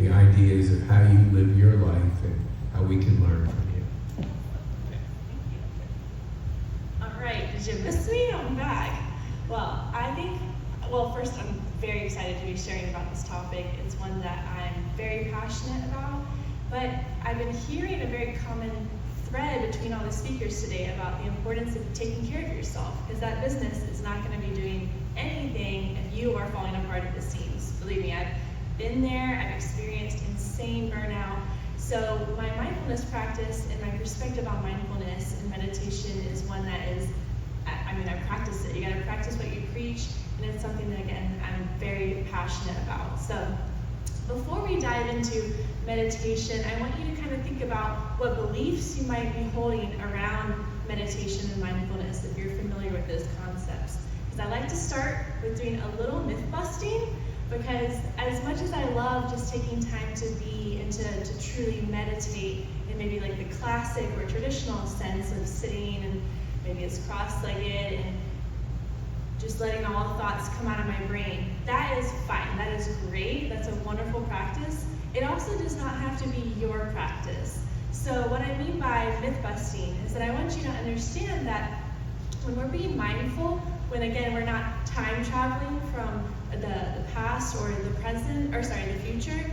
the ideas of how you live your life and how we can learn from you. All right, did you miss me? I'm back. Well, first, I'm very excited to be sharing about this topic. It's one that I'm very passionate about, but I've been hearing a very common thread between all the speakers today about the importance of taking care of yourself, because that business is not going to be doing anything if you are falling apart at the seams. Believe me, I've been there, I've experienced insane burnout. So my mindfulness practice and my perspective on mindfulness and meditation is one that is, I practice it. You gotta practice what you preach, and it's something that, again, I'm very passionate about. So before we dive into meditation, I want you to kind of think about what beliefs you might be holding around meditation and mindfulness if you're familiar with those concepts. Because I like to start with doing a little myth busting, because as much as I love just taking time to be and to truly meditate in maybe like the classic or traditional sense of sitting and maybe it's cross-legged and just letting all the thoughts come out of my brain, that is fine, that is great, that's a wonderful practice. It also does not have to be your practice. So what I mean by myth busting is that I want you to understand that when we're being mindful, when again we're not time traveling from the past or the present, or sorry, the future,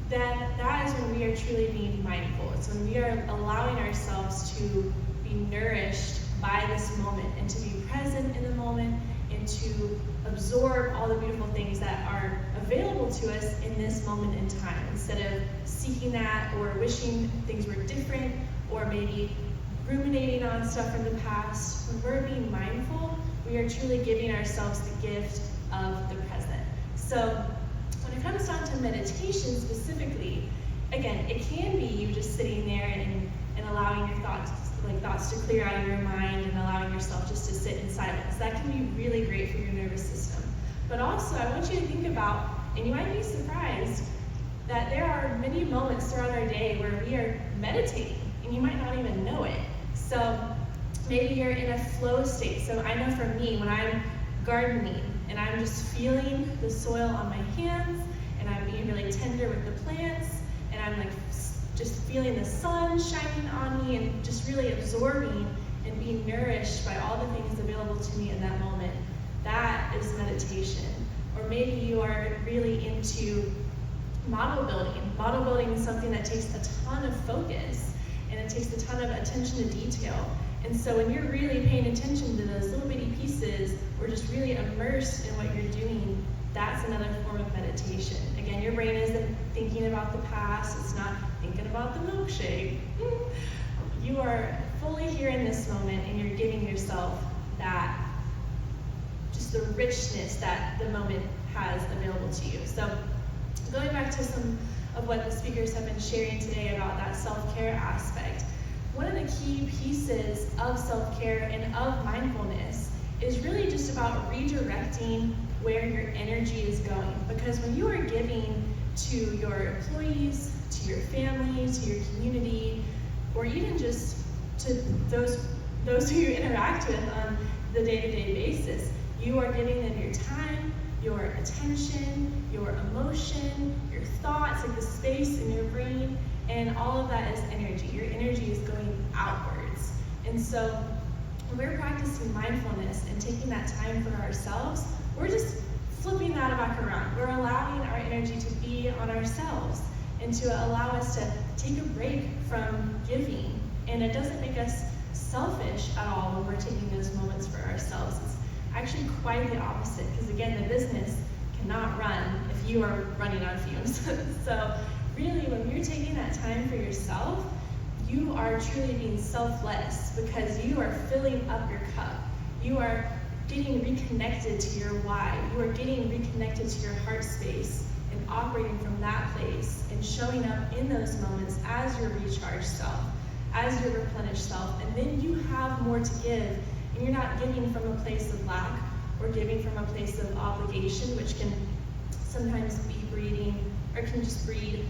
then that is when we are truly being mindful. It's when we are allowing ourselves to be nourished by this moment and to be present in the moment and to absorb all the beautiful things that are available to us in this moment in time, instead of seeking that or wishing things were different or maybe ruminating on stuff from the past. When we're being mindful, we are truly giving ourselves the gift of the present. So when it comes down to meditation specifically, again, it can be you just sitting there and allowing your thoughts to clear out of your mind and allowing yourself just to sit in silence. That can be really great for your nervous system. But also, I want you to think about, and you might be surprised, that there are many moments throughout our day where we are meditating, and you might not even know it. So maybe you're in a flow state. So I know for me, when I'm gardening and I'm just feeling the soil on my hands and I'm being really tender with the plants and I'm like just feeling the sun shining on me and just really absorbing and being nourished by all the things available to me in that moment, that is meditation. Or maybe you are really into model building. Model building is something that takes a ton of focus and it takes a ton of attention to detail. And so when you're really paying attention to those little bitty pieces or just really immersed in what you're doing, that's another form of meditation. Again, your brain isn't thinking about the past, it's not thinking about the milkshake. You are fully here in this moment and you're giving yourself that, just the richness that the moment has available to you. So going back to some of what the speakers have been sharing today about that self-care aspect, one of the key pieces of self-care and of mindfulness is really just about redirecting where your energy is going. Because when you are giving to your employees, to your family, to your community, or even just to those who you interact with on the day-to-day basis, you are giving them your time, your attention, your emotion, your thoughts, like the space in your brain, and all of that is energy. Your energy is going outwards. And so when we're practicing mindfulness and taking that time for ourselves, we're just flipping that back around. We're allowing our energy to be on ourselves and to allow us to take a break from giving. And it doesn't make us selfish at all when we're taking those moments for ourselves. It's actually quite the opposite, because again, the business cannot run if you are running on fumes. So really, when you're taking that time for yourself, you are truly being selfless because you are filling up your cup. You are getting reconnected to your why. You are getting reconnected to your heart space and operating from that place and showing up in those moments as your recharged self, as your replenished self, and then you have more to give. And you're not giving from a place of lack or giving from a place of obligation, which can sometimes be breeding or can just breed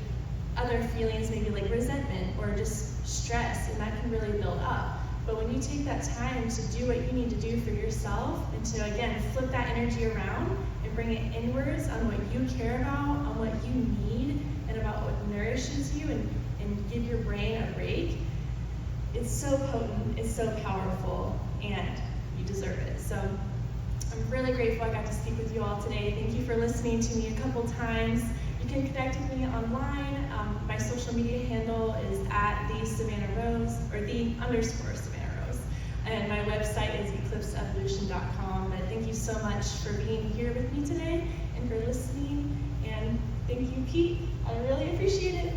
other feelings, maybe like resentment or just stress, and that can really build up. But when you take that time to do what you need to do for yourself and to, again, flip that energy around and bring it inwards on what you care about, on what you need, and about so powerful, and you deserve it. So I'm really grateful I got to speak with you all today. Thank you for listening to me a couple times. You can connect with me online. My social media handle is @the_Savannah_Rose, or _Savannah Rose. And my website is eclipseevolution.com. But thank you so much for being here with me today and for listening. And thank you, Pete. I really appreciate it.